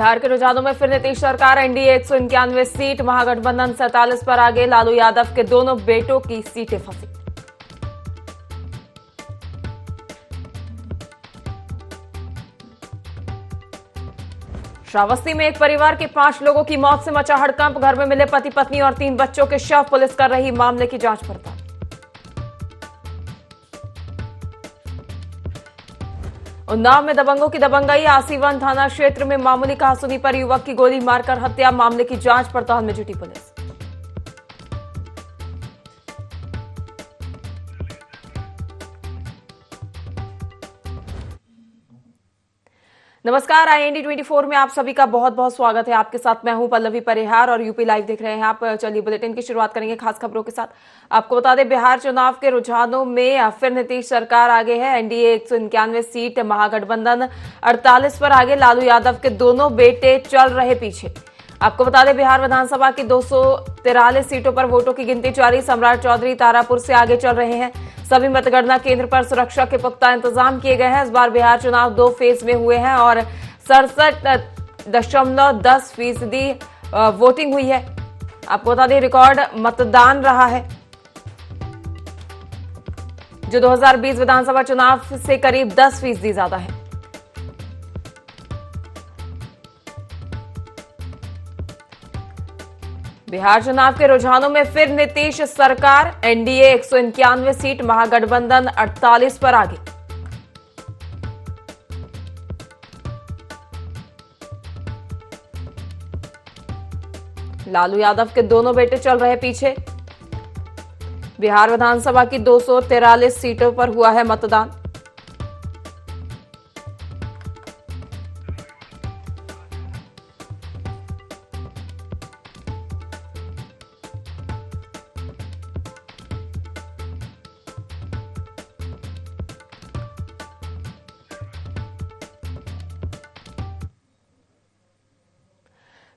बिहार के रुझानों में फिर नीतीश सरकार। एनडीए 191 सीट, महागठबंधन 47 पर आगे। लालू यादव के दोनों बेटों की सीटें फंसी। श्रावस्ती में एक परिवार के 5 लोगों की मौत से मचा हड़कंप। घर में मिले पति पत्नी और 3 बच्चों के शव। पुलिस कर रही मामले की जांच पड़ताल। उन्नाव में दबंगों की दबंगई। आसीवन थाना क्षेत्र में मामूली कहासुनी पर युवक की गोली मारकर हत्या। मामले की जांच पड़ताल में जुटी पुलिस। नमस्कार, IND 24 में आप सभी का बहुत बहुत स्वागत है। आपके साथ मैं हूं पल्लवी परिहार और यूपी लाइव देख रहे हैं आप। चलिए बुलेटिन की शुरुआत करेंगे खास खबरों के साथ। आपको बता दें, बिहार चुनाव के रुझानों में फिर नीतीश सरकार आगे है। एनडीए 191 सीट, महागठबंधन 48 पर आगे। लालू यादव के दोनों बेटे चल रहे पीछे। आपको बता दें, बिहार विधानसभा की 243 सीटों पर वोटों की गिनती जारी। सम्राट चौधरी तारापुर से आगे चल रहे हैं। सभी मतगणना केंद्र पर सुरक्षा के पुख्ता इंतजाम किए गए हैं। इस बार बिहार चुनाव 2 फेज में हुए हैं और 67.10% वोटिंग हुई है। आपको बता दें, रिकॉर्ड मतदान रहा है, जो 2020 विधानसभा चुनाव से करीब 10% ज्यादा है। बिहार चुनाव के रुझानों में फिर नीतीश सरकार। एनडीए 191 सीट, महागठबंधन 48 पर आगे। लालू यादव के दोनों बेटे चल रहे पीछे। बिहार विधानसभा की 243 सीटों पर हुआ है मतदान।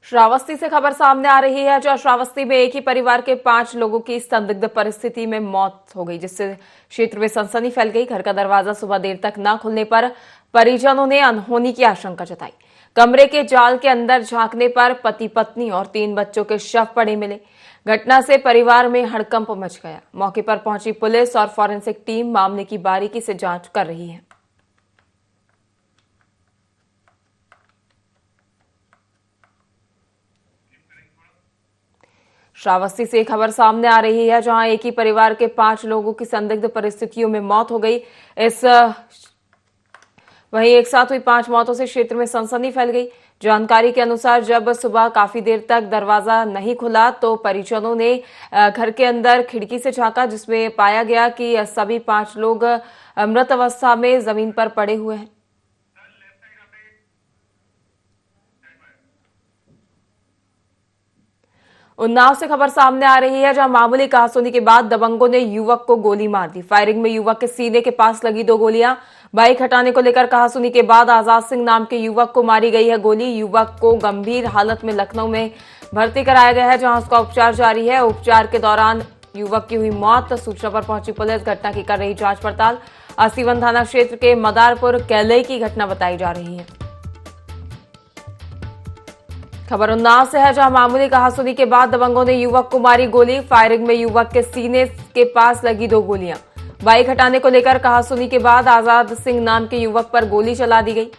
श्रावस्ती से खबर सामने आ रही है, जो श्रावस्ती में एक ही परिवार के 5 लोगों की संदिग्ध परिस्थिति में मौत हो गई, जिससे क्षेत्र में सनसनी फैल गई। घर का दरवाजा सुबह देर तक न खुलने पर परिजनों ने अनहोनी की आशंका जताई। कमरे के जाल के अंदर झांकने पर पति पत्नी और 3 बच्चों के शव पड़े मिले। घटना से परिवार में हड़कंप मच गया। मौके पर पहुंची पुलिस और फॉरेंसिक टीम मामले की बारीकी से जांच कर रही है। श्रावस्ती से खबर सामने आ रही है, जहां एक ही परिवार के 5 लोगों की संदिग्ध परिस्थितियों में मौत हो गई। वहीं एक साथ हुई 5 मौतों से क्षेत्र में सनसनी फैल गई। जानकारी के अनुसार जब सुबह काफी देर तक दरवाजा नहीं खुला तो परिजनों ने घर के अंदर खिड़की से झांका, जिसमें पाया गया कि सभी 5 लोग मृत अवस्था में जमीन पर पड़े हुए हैं। उन्नाव से खबर सामने आ रही है, जहां मामूली कहासुनी के बाद दबंगों ने युवक को गोली मार दी। फायरिंग में युवक के सीने के पास लगी 2 गोलियां। बाइक हटाने को लेकर कहासुनी के बाद आजाद सिंह नाम के युवक को मारी गई है गोली। युवक को गंभीर हालत में लखनऊ में भर्ती कराया गया है, जहां उसका उपचार जारी है। उपचार के दौरान युवक की हुई मौत। सूचना पर पहुंची पुलिस घटना की कर रही जांच पड़ताल। आसीवन थाना क्षेत्र के मदारपुर कैलई की घटना बताई जा रही है। खबर उन्नाव से है, जहां मामूली कहासुनी के बाद दबंगों ने युवक को मारी गोली। फायरिंग में युवक के सीने के पास लगी 2 गोलियां। बाइक हटाने को लेकर कहासुनी के बाद आजाद सिंह नाम के युवक पर गोली चला दी गई।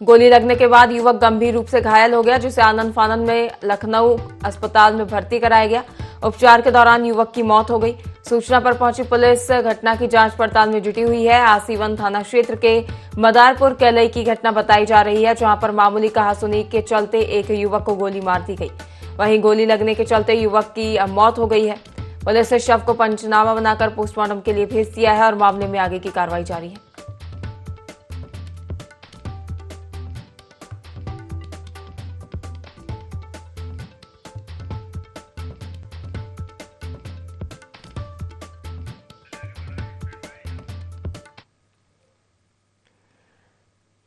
गोली लगने के बाद युवक गंभीर रूप से घायल हो गया, जिसे आनंद फानंद में लखनऊ अस्पताल में भर्ती कराया गया। उपचार के दौरान युवक की मौत हो गई। सूचना पर पहुंची पुलिस घटना की जांच पड़ताल में जुटी हुई है। आसीवन थाना क्षेत्र के मदारपुर कैलई की घटना बताई जा रही है, जहां पर मामूली कहासुनी के चलते एक युवक को गोली मार दी गई। वहीं गोली लगने के चलते युवक की मौत हो गई है। पुलिस ने शव को पंचनामा बनाकर पोस्टमार्टम के लिए भेज दिया है और मामले में आगे की कार्रवाई जारी है।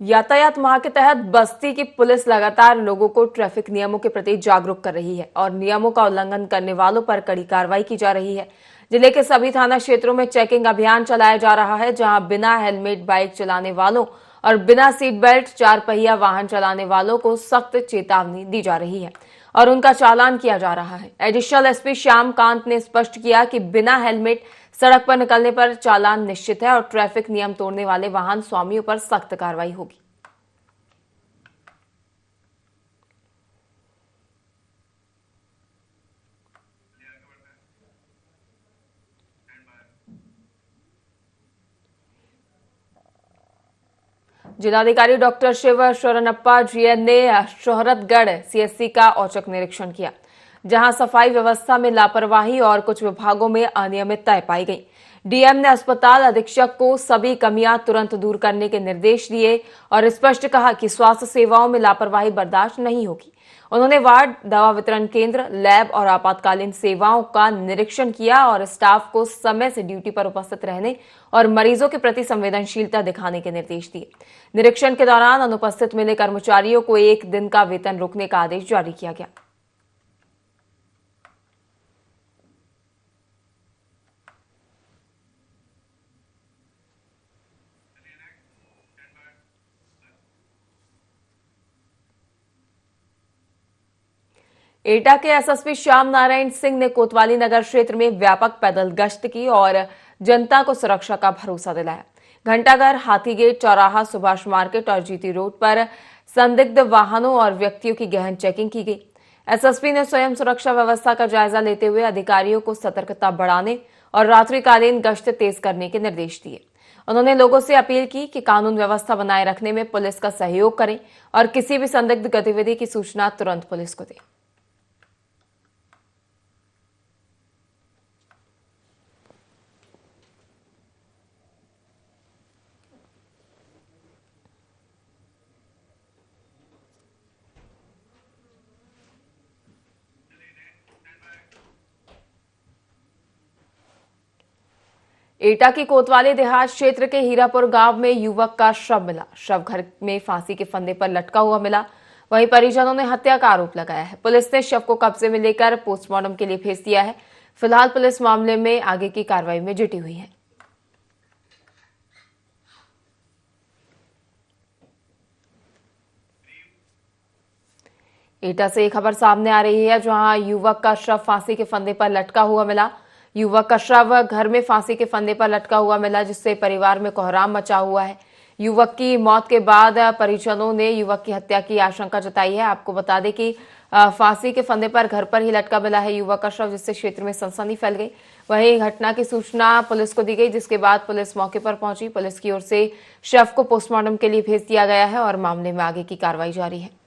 यातायात माह के तहत बस्ती की पुलिस लगातार लोगों को ट्रैफिक नियमों के प्रति जागरूक कर रही है और नियमों का उल्लंघन करने वालों पर कड़ी कार्रवाई की जा रही है। जिले के सभी थाना क्षेत्रों में चेकिंग अभियान चलाया जा रहा है, जहां बिना हेलमेट बाइक चलाने वालों और बिना सीट बेल्ट 4 पहिया वाहन चलाने वालों को सख्त चेतावनी दी जा रही है और उनका चालान किया जा रहा है। एडिशनल एसपी श्यामकांत ने स्पष्ट किया कि बिना हेलमेट सड़क पर निकलने पर चालान निश्चित है और ट्रैफिक नियम तोड़ने वाले वाहन स्वामियों पर सख्त कार्रवाई होगी। जिलाधिकारी डॉक्टर शिव शरणप्पा जीएन ने शोहरतगढ़ सीएससी का औचक निरीक्षण किया, जहां सफाई व्यवस्था में लापरवाही और कुछ विभागों में अनियमितताएं पाई गई। डीएम ने अस्पताल अधीक्षक को सभी कमियां तुरंत दूर करने के निर्देश दिए और स्पष्ट कहा कि स्वास्थ्य सेवाओं में लापरवाही बर्दाश्त नहीं होगी। उन्होंने वार्ड, दवा वितरण केंद्र, लैब और आपातकालीन सेवाओं का निरीक्षण किया और स्टाफ को समय से ड्यूटी पर उपस्थित रहने और मरीजों के प्रति संवेदनशीलता दिखाने के निर्देश दिए। निरीक्षण के दौरान अनुपस्थित मिले कर्मचारियों को 1 दिन का वेतन रोकने का आदेश जारी किया गया। एटा के एसएसपी श्याम नारायण सिंह ने कोतवाली नगर क्षेत्र में व्यापक पैदल गश्त की और जनता को सुरक्षा का भरोसा दिलाया। घंटाघर, हाथीगेट, चौराहा, सुभाष मार्केट और जीटी रोड पर संदिग्ध वाहनों और व्यक्तियों की गहन चेकिंग की गई। एसएसपी ने स्वयं सुरक्षा व्यवस्था का जायजा लेते हुए अधिकारियों को सतर्कता बढ़ाने और रात्रिकालीन गश्त तेज करने के निर्देश दिए। उन्होंने लोगों से अपील की कि कानून व्यवस्था बनाए रखने में पुलिस का सहयोग करें और किसी भी संदिग्ध गतिविधि की सूचना तुरंत पुलिस को दें। एटा की कोतवाली देहात क्षेत्र के हीरापुर गांव में युवक का शव मिला। शव घर में फांसी के फंदे पर लटका हुआ मिला। वहीं परिजनों ने हत्या का आरोप लगाया है। पुलिस ने शव को कब्जे में लेकर पोस्टमार्टम के लिए भेज दिया है। फिलहाल पुलिस मामले में आगे की कार्रवाई में जुटी हुई है। एटा से एक खबर सामने आ रही है, जहां युवक का शव फांसी के फंदे पर लटका हुआ मिला। युवक का शव घर में फांसी के फंदे पर लटका हुआ मिला, जिससे परिवार में कोहराम मचा हुआ है। युवक की मौत के बाद परिजनों ने युवक की हत्या की आशंका जताई है। आपको बता दें कि फांसी के फंदे पर घर पर ही लटका मिला है युवक का शव, जिससे क्षेत्र में सनसनी फैल गई। वहीं घटना की सूचना पुलिस को दी गई, जिसके बाद पुलिस मौके पर पहुंची। पुलिस की ओर से शव को पोस्टमार्टम के लिए भेज दिया गया है और मामले में आगे की कार्रवाई जारी है।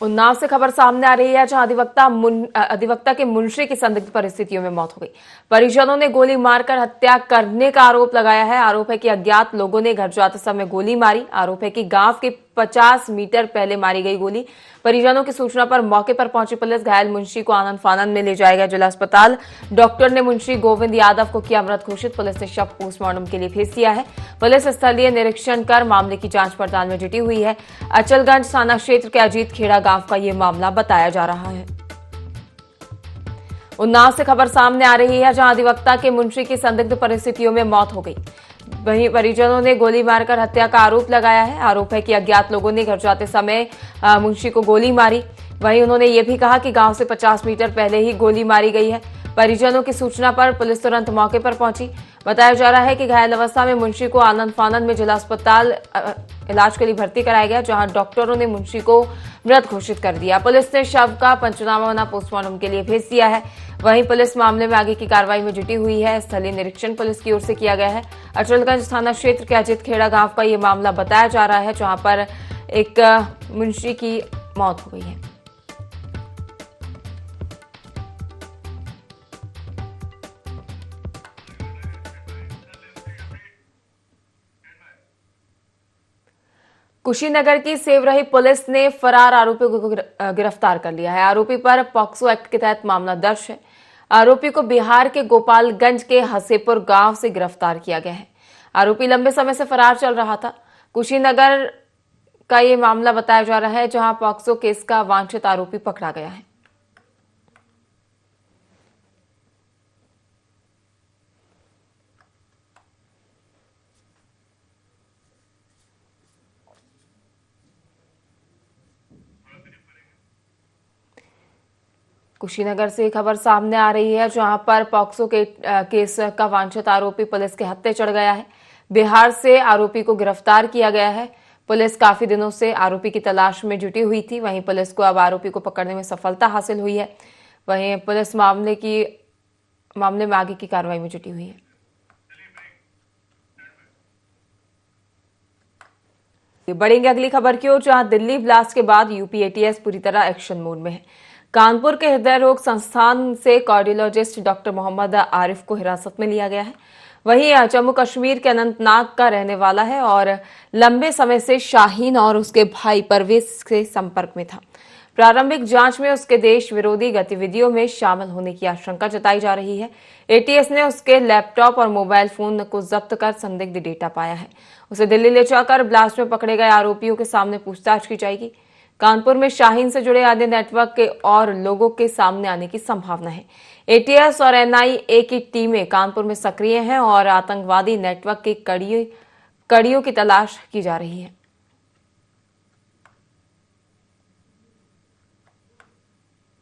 उन्नाव से खबर सामने आ रही है, जहां अधिवक्ता के मुंशी की संदिग्ध परिस्थितियों में मौत हो गई। परिजनों ने गोली मारकर हत्या करने का आरोप लगाया है। आरोप है कि अज्ञात लोगों ने घर जाते समय गोली मारी। आरोप है कि गांव के 50 मीटर पहले मारी गई गोली। परिजनों की सूचना पर मौके पर पहुंची पुलिस घायल मुंशी को आनंद फानंद में ले जाया गया जिला अस्पताल। डॉक्टर ने मुंशी गोविंद यादव को किया मृत घोषित। पुलिस ने शव पोस्टमार्टम के लिए भेज दिया है। पुलिस स्थलीय निरीक्षण कर मामले की जांच पड़ताल में जुटी हुई है। अचलगंज थाना क्षेत्र के अजीत खेड़ा गांव का ये मामला बताया जा रहा है। उन्नाव से खबर सामने आ रही है, जहां अधिवक्ता के मुंशी की संदिग्ध परिस्थितियों में मौत हो गई। वहीं परिजनों ने गोली मारकर हत्या का आरोप लगाया है। आरोप है कि अज्ञात लोगों ने घर जाते समय मुंशी को गोली मारी। वहीं उन्होंने ये भी कहा कि गांव से 50 मीटर पहले ही गोली मारी गई है। परिजनों की सूचना पर पुलिस तुरंत मौके पर पहुंची। बताया जा रहा है कि घायल अवस्था में मुंशी को आनंद फानंद में जिला अस्पताल इलाज के लिए भर्ती कराया गया, जहां डॉक्टरों ने मुंशी को मृत घोषित कर दिया। पुलिस ने शव का पंचनामा पोस्टमार्टम के लिए भेज दिया है। वहीं पुलिस मामले में आगे की कार्रवाई में जुटी हुई है। स्थलीय निरीक्षण पुलिस की ओर से किया गया है। अचलगंज थाना क्षेत्र के अजीत खेड़ा गांव का ये मामला बताया जा रहा है, जहां पर एक मुंशी की मौत हो गई है। कुशीनगर की सेवरही पुलिस ने फरार आरोपी को गिरफ्तार कर लिया है। आरोपी पर पॉक्सो एक्ट के तहत मामला दर्ज है। आरोपी को बिहार के गोपालगंज के हसेपुर गांव से गिरफ्तार किया गया है। आरोपी लंबे समय से फरार चल रहा था। कुशीनगर का ये मामला बताया जा रहा है, जहां पॉक्सो केस का वांछित आरोपी पकड़ा गया है। कुशीनगर से खबर सामने आ रही है, जहां पर पॉक्सो के केस का वांछित आरोपी पुलिस के हत्थे चढ़ गया है। बिहार से आरोपी को गिरफ्तार किया गया है। पुलिस काफी दिनों से आरोपी की तलाश में जुटी हुई थी। वहीं पुलिस को अब आरोपी को पकड़ने में सफलता हासिल हुई है। वहीं पुलिस मामले में आगे की कार्रवाई में जुटी हुई है। बढ़ेंगे अगली खबर की ओर, जहां दिल्ली ब्लास्ट के बाद यूपी एटीएस पूरी तरह एक्शन मोड में है। कानपुर के हृदय रोग संस्थान से कार्डियोलॉजिस्ट डॉक्टर मोहम्मद आरिफ को हिरासत में लिया गया है। वहीं जम्मू कश्मीर के अनंतनाग का रहने वाला है और लंबे समय से शाहीन और उसके भाई परवेज के संपर्क में था। प्रारंभिक जांच में उसके देश विरोधी गतिविधियों में शामिल होने की आशंका जताई जा रही है। एटीएस ने उसके लैपटॉप और मोबाइल फोन को जब्त कर संदिग्ध डेटा पाया है। उसे दिल्ली ले जाकर ब्लास्ट में पकड़े गए आरोपियों के सामने पूछताछ की जाएगी। कानपुर में शाहीन से जुड़े आधे नेटवर्क के और लोगों के सामने आने की संभावना है। एटीएस और एनआईए की टीमें कानपुर में सक्रिय हैं और आतंकवादी नेटवर्क की कड़ियों की तलाश की जा रही है।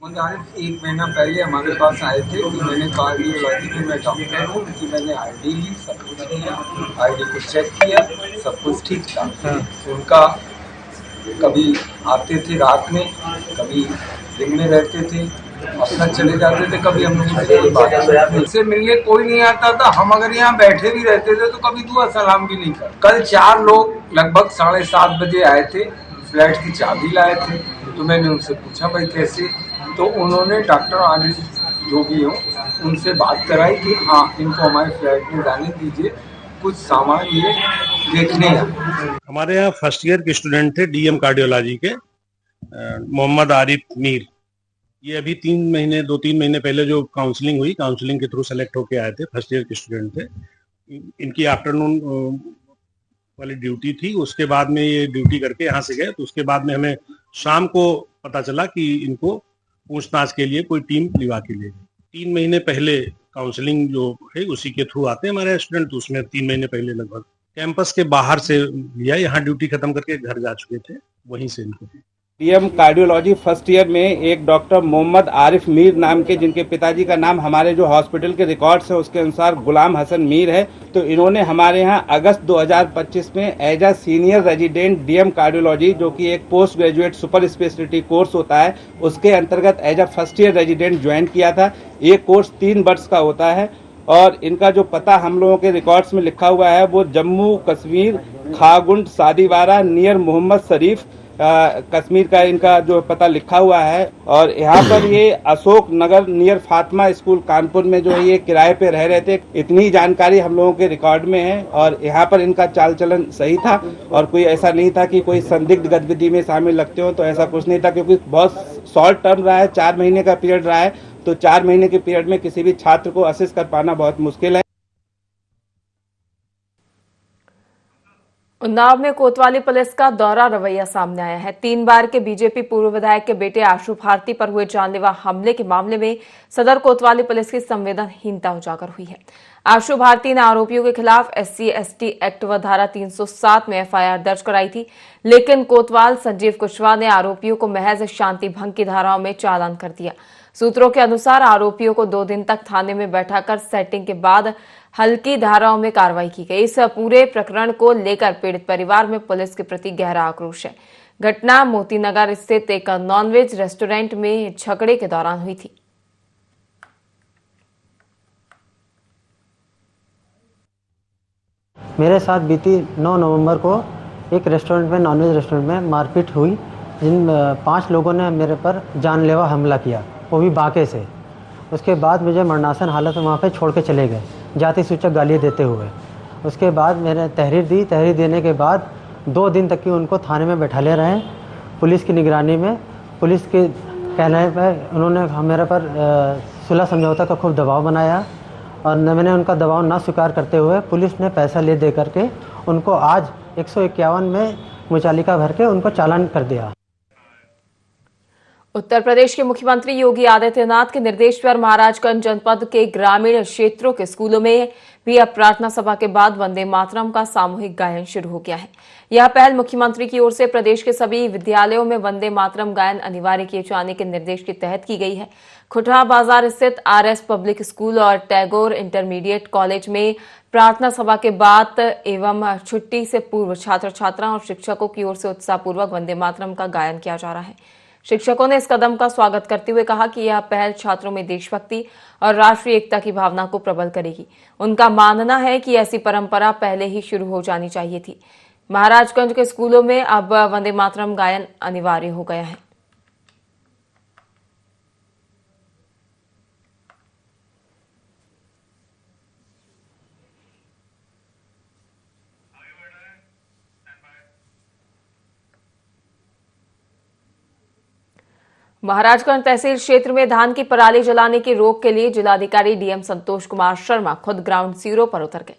एक महीना पहले हमारे पास आए थे कि मैंने कार्डियोलॉजी के मैं डॉक्टर हूँ, कि मैंने आईडी ली, सब कुछ किया, आईडी को चेक किया, सब कुछ ठीक था। उनका कभी आते थे रात में, कभी दिन में रहते थे, अपना चले जाते थे। कभी हम लोग से मिलने कोई नहीं आता था। हम अगर यहाँ बैठे भी रहते थे तो कभी दुआ सलाम भी नहीं कर। कल 4 लोग लगभग 7:30 बजे आए थे, फ्लैट की चाबी लाए थे। तो मैंने उनसे पूछा भाई कैसे, तो उन्होंने डॉक्टर आरिफ जो भी हो उनसे बात कराई कि हाँ इनको हमारे फ्लैट में जाने दीजिए, कुछ सामान ये देखने हैं। हमारे यहाँ फर्स्ट ईयर के स्टूडेंट थे डीएम कार्डियोलॉजी के, मोहम्मद आरिफ मीर। ये अभी 2-3 महीने पहले जो काउंसलिंग के थ्रू सेलेक्ट होके आए थे, फर्स्ट ईयर के स्टूडेंट थे। इनकी आफ्टरनून वाली ड्यूटी थी, उसके बाद में ये ड्यूटी करके यहाँ से गए। तो उसके बाद में हमें शाम को पता चला कि इनको पूछताछ के लिए कोई टीम लिवा के ले गई। 3 महीने पहले काउंसलिंग जो है उसी के थ्रू आते हैं हमारे स्टूडेंट, तो उसमें 3 महीने पहले लगभग कैंपस के बाहर से लिया, यहाँ ड्यूटी खत्म करके घर जा चुके थे, वहीं से इनको। डीएम कार्डियोलॉजी फर्स्ट ईयर में एक डॉक्टर मोहम्मद आरिफ मीर नाम के, जिनके पिताजी का नाम हमारे जो हॉस्पिटल के रिकॉर्ड्स है उसके अनुसार गुलाम हसन मीर है, तो इन्होंने हमारे यहाँ अगस्त 2025 में as a senior resident DM cardiology, जो कि एक post graduate super speciality course होता है, उसके अंतर्गत as a first year resident join किया था। ये कोर्स 3 वर्ष का होता है और इनका जो पता हम लोगों के रिकॉर्ड्स में लिखा हुआ है वो जम्मू कश्मीर, खागुंड सादीवारा नियर मोहम्मद शरीफ कश्मीर का इनका जो पता लिखा हुआ है। और यहाँ पर ये अशोक नगर नियर फातिमा स्कूल कानपुर में जो है ये किराए पे रह रहे थे। इतनी जानकारी हम लोगों के रिकॉर्ड में है और यहाँ पर इनका चाल चलन सही था और कोई ऐसा नहीं था कि कोई संदिग्ध गतिविधि में शामिल लगते हो, तो ऐसा कुछ नहीं था, क्योंकि बहुत शॉर्ट टर्म रहा है, 4 महीने का पीरियड रहा है। तो 4 महीने के पीरियड में किसी भी छात्र को असेस कर पाना बहुत मुश्किल है। उन्नाव में कोतवाली पुलिस का दोहरा रवैया सामने आया है। 3 बार के बीजेपी पूर्व विधायक के बेटे आशु भारती पर हुए जानलेवा हमले के मामले में सदर कोतवाली पुलिस की संवेदनहीनता उजागर हुई है। आशु भारती ने आरोपियों के खिलाफ SC/ST एक्ट व धारा 307 में FIR दर्ज कराई थी, लेकिन कोतवाल संजीव कुशवाहा ने आरोपियों को महज शांति भंग की धाराओं में चालान कर दिया। सूत्रों के अनुसार आरोपियों को 2 दिन तक थाने में बैठाकर सेटिंग के बाद हल्की धाराओं में कार्रवाई की गई। इस पूरे प्रकरण को लेकर पीड़ित परिवार में पुलिस के प्रति गहरा आक्रोश है। घटना मोतीनगर स्थित एक नॉनवेज रेस्टोरेंट में झगड़े के दौरान हुई थी। मेरे साथ बीती 9 नवंबर को एक रेस्टोरेंट में, नॉनवेज रेस्टोरेंट में मारपीट हुई, जिन 5 लोगों ने मेरे पर जानलेवा हमला किया, वो भी बाके से। उसके बाद मुझे मरणासन हालत में वहाँ पे छोड़ के चले गए, जाति सूचक गालियाँ देते हुए। उसके बाद मैंने तहरीर दी। तहरीर देने के बाद 2 दिन तक की उनको थाने में बैठा ले रहे, पुलिस की निगरानी में। पुलिस के कहने पर उन्होंने मेरे पर सुलह समझौता का खूब दबाव बनाया और मैंने उनका दबाव ना स्वीकार करते हुए पुलिस ने पैसा ले दे करके उनको आज 151 में मुचालिका भर के उनको चालान कर दिया। उत्तर प्रदेश के मुख्यमंत्री योगी आदित्यनाथ के निर्देश पर महाराजगंज जनपद के ग्रामीण क्षेत्रों के स्कूलों में भी अब प्रार्थना सभा के बाद वंदे मातरम का सामूहिक गायन शुरू हो गया है। यह पहल मुख्यमंत्री की ओर से प्रदेश के सभी विद्यालयों में वंदे मातरम गायन अनिवार्य किए जाने के निर्देश के तहत की गई है। खुटहा बाजार स्थित आरएस पब्लिक स्कूल और टैगोर इंटरमीडिएट कॉलेज में प्रार्थना सभा के बाद एवं छुट्टी से पूर्व छात्र छात्राओं और शिक्षकों की ओर से उत्साहपूर्वक वंदे मातरम का गायन किया जा रहा है। शिक्षकों ने इस कदम का स्वागत करते हुए कहा कि यह पहल छात्रों में देशभक्ति और राष्ट्रीय एकता की भावना को प्रबल करेगी। उनका मानना है कि ऐसी परंपरा पहले ही शुरू हो जानी चाहिए थी। महाराजगंज के स्कूलों में अब वंदे मातरम गायन अनिवार्य हो गया है। महाराजगंज तहसील क्षेत्र में धान की पराली जलाने की रोक के लिए जिलाधिकारी डीएम संतोष कुमार शर्मा खुद ग्राउंड जीरो पर उतर गए।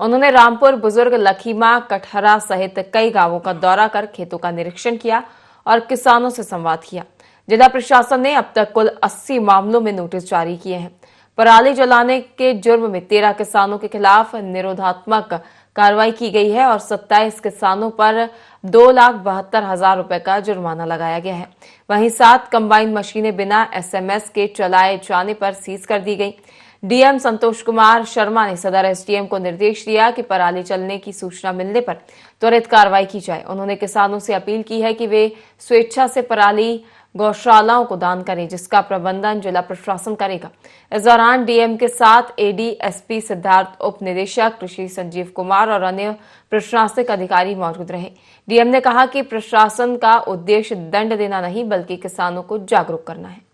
उन्होंने रामपुर, बुजुर्ग, लखीमा, कटहरा सहित कई गांवों का दौरा कर खेतों का निरीक्षण किया और किसानों से संवाद किया। जिला प्रशासन ने अब तक कुल 80 मामलों में नोटिस जारी किए हैं। पराली जलाने के जुर्म में 13 किसानों के खिलाफ निरोधात्मक कार्रवाई की गई है और 27 किसानों पर 2,72,000 रुपए का जुर्माना लगाया गया है। वहीं 7 कंबाइन मशीनें बिना एसएमएस के चलाए जाने पर सीज कर दी गई। डीएम संतोष कुमार शर्मा ने सदर एसडीएम को निर्देश दिया कि पराली चलने की सूचना मिलने पर त्वरित कार्रवाई की जाए। उन्होंने किसानों से अपील की है कि वे स्वेच्छा से पराली गौशालाओं को दान करें, जिसका प्रबंधन जिला प्रशासन करेगा। इस दौरान डीएम के साथ एडी, एसपी सिद्धार्थ, उप निदेशक कृषि संजीव कुमार और अन्य प्रशासनिक अधिकारी मौजूद रहे। डीएम ने कहा कि प्रशासन का उद्देश्य दंड देना नहीं बल्कि किसानों को जागरूक करना है।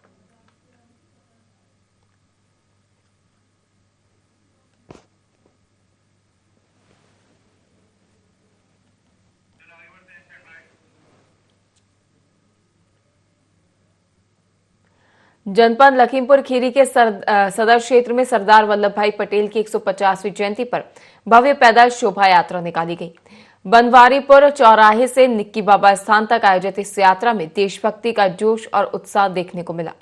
जनपद लखीमपुर खीरी के सदर क्षेत्र में सरदार वल्लभ भाई पटेल की 150वीं जयंती पर भव्य पैदल शोभा यात्रा निकाली गई। बनवारीपुर चौराहे से निक्की बाबा स्थान तक आयोजित इस यात्रा में देशभक्ति का जोश और उत्साह देखने को मिला।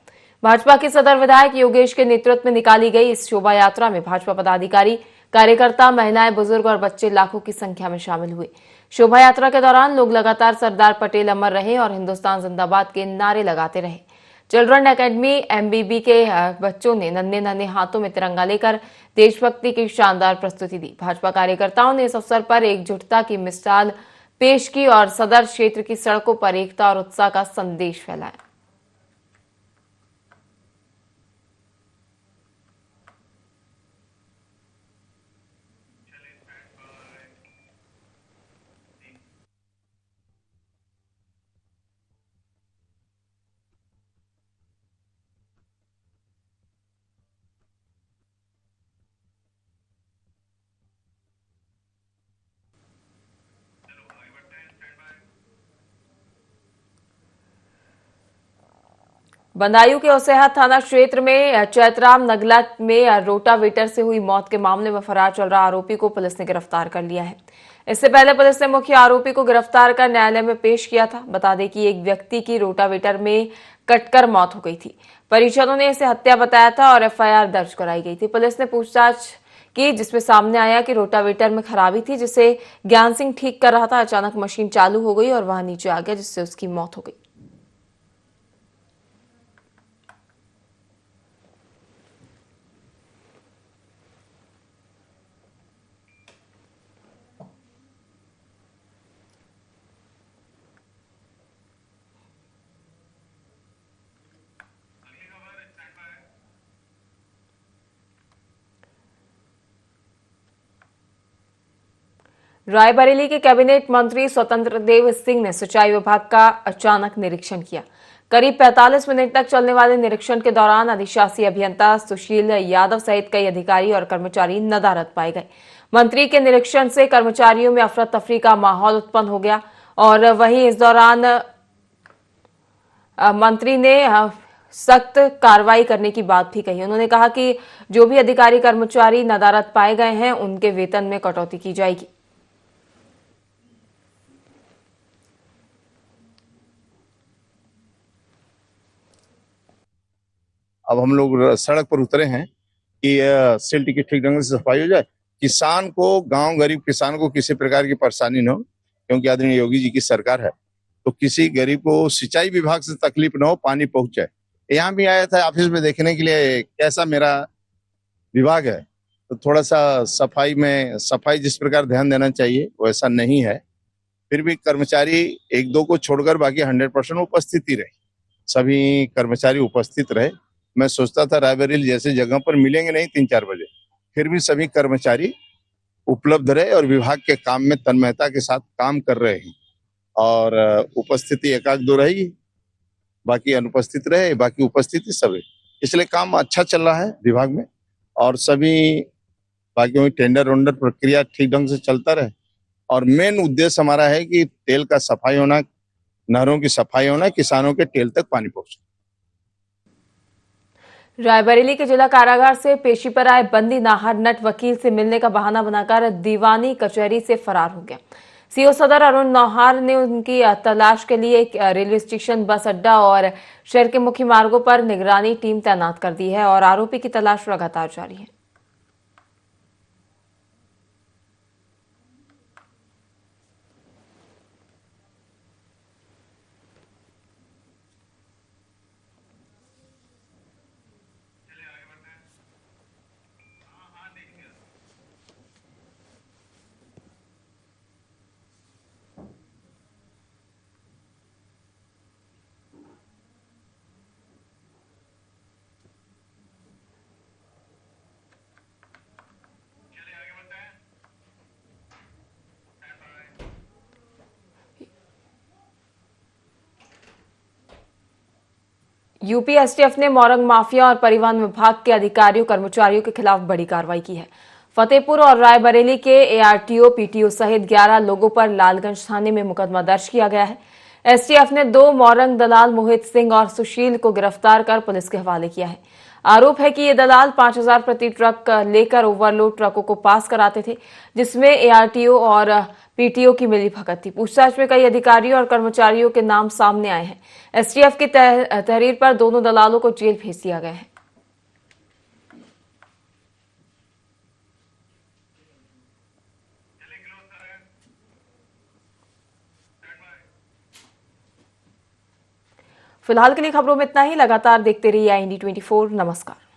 भाजपा के सदर विधायक योगेश के नेतृत्व में निकाली गई इस शोभा यात्रा में भाजपा पदाधिकारी, कार्यकर्ता, महिलाएं, बुजुर्ग और बच्चे लाखों की संख्या में शामिल हुए। शोभा यात्रा के दौरान लोग लगातार सरदार पटेल अमर रहे और हिंदुस्तान जिंदाबाद के नारे लगाते रहे। चिल्ड्रन एकेडमी एमबीबी के बच्चों ने नन्हे नन्हे हाथों में तिरंगा लेकर देशभक्ति की शानदार प्रस्तुति दी। भाजपा कार्यकर्ताओं ने इस अवसर पर एकजुटता की मिसाल पेश की और सदर क्षेत्र की सड़कों पर एकता और उत्साह का संदेश फैलाया। बदायूं के ओसेहा थाना क्षेत्र में चैतराम नगला में रोटावेटर से हुई मौत के मामले में फरार चल रहा आरोपी को पुलिस ने गिरफ्तार कर लिया है। इससे पहले पुलिस ने मुख्य आरोपी को गिरफ्तार कर न्यायालय में पेश किया था। बता दें कि एक व्यक्ति की रोटावेटर में कटकर मौत हो गई थी। परिजनों ने इसे हत्या बताया था और एफआईआर दर्ज कराई गई थी। पुलिस ने पूछताछ की जिसमें सामने आया कि रोटावेटर में खराबी थी जिसे ज्ञान सिंह ठीक कर रहा था। अचानक मशीन चालू हो गई और वहां नीचे आ गया जिससे उसकी मौत हो गई। रायबरेली के कैबिनेट मंत्री स्वतंत्र देव सिंह ने सिंचाई विभाग का अचानक निरीक्षण किया। करीब 45 मिनट तक चलने वाले निरीक्षण के दौरान अधिशासी अभियंता सुशील यादव सहित कई अधिकारी और कर्मचारी नदारद पाए गए। मंत्री के निरीक्षण से कर्मचारियों में अफरा तफरी का माहौल उत्पन्न हो गया और वहीं इस दौरान मंत्री ने सख्त कार्रवाई करने की बात भी कही। उन्होंने कहा कि जो भी अधिकारी कर्मचारी नदारद पाए गए हैं उनके वेतन में कटौती की जाएगी। अब हम लोग सड़क पर उतरे हैं कि सिल्ट की ठीक ढंग से सफाई हो जाए, किसान को, गांव गरीब किसान को किसी प्रकार की परेशानी न हो, क्योंकि आदरणीय योगी जी की सरकार है, तो किसी गरीब को सिंचाई विभाग से तकलीफ न हो, पानी पहुंच जाए। यहाँ भी आया था ऑफिस में देखने के लिए कैसा मेरा विभाग है, तो थोड़ा सा सफाई जिस प्रकार ध्यान देना चाहिए वैसा नहीं है। फिर भी कर्मचारी एक दो को छोड़कर बाकी 100% उपस्थिति रहे, सभी कर्मचारी उपस्थित रहे। मैं सोचता था रायबरेली जैसे जगह पर मिलेंगे नहीं 3-4 बजे, फिर भी सभी कर्मचारी उपलब्ध रहे और विभाग के काम में तन्मयता के साथ काम कर रहे हैं। और उपस्थिति एकाध दो रहेगी, बाकी अनुपस्थित रहे, बाकी उपस्थिति सभी। इसलिए काम अच्छा चल रहा है विभाग में, और सभी बाकी टेंडर वेंडर प्रक्रिया ठीक ढंग से चलता रहे। और मेन उद्देश्य हमारा है कि टेल का सफाई होना, नहरों की सफाई होना, किसानों के टेल तक पानी पहुंचना। रायबरेली के जिला कारागार से पेशी पर आए बंदी नाहर नट वकील से मिलने का बहाना बनाकर दीवानी कचहरी से फरार हो गया। सीओ सदर अरुण नाहर ने उनकी तलाश के लिए रेलवे स्टेशन, बस अड्डा और शहर के मुख्य मार्गों पर निगरानी टीम तैनात कर दी है और आरोपी की तलाश लगातार जारी है। यूपी एसटीएफ ने मोरंग माफिया और परिवहन विभाग के अधिकारियों कर्मचारियों के खिलाफ बड़ी कार्रवाई की है। फतेहपुर और रायबरेली के एआरटीओ, पीटीओ सहित 11 लोगों पर लालगंज थाने में मुकदमा दर्ज किया गया है। एसटीएफ ने 2 मोरंग दलाल मोहित सिंह और सुशील को गिरफ्तार कर पुलिस के हवाले किया है। आरोप है कि ये दलाल 5000 प्रति ट्रक लेकर ओवरलोड ट्रकों को पास कराते थे, जिसमें एआरटीओ और पीटीओ की मिलीभगत थी। पूछताछ में कई अधिकारियों और कर्मचारियों के नाम सामने आए हैं। एसटीएफ की तहरीर पर दोनों दलालों को जेल भेज दिया गया है। फिलहाल के लिए खबरों में इतना ही। लगातार देखते रहिए IND24। नमस्कार।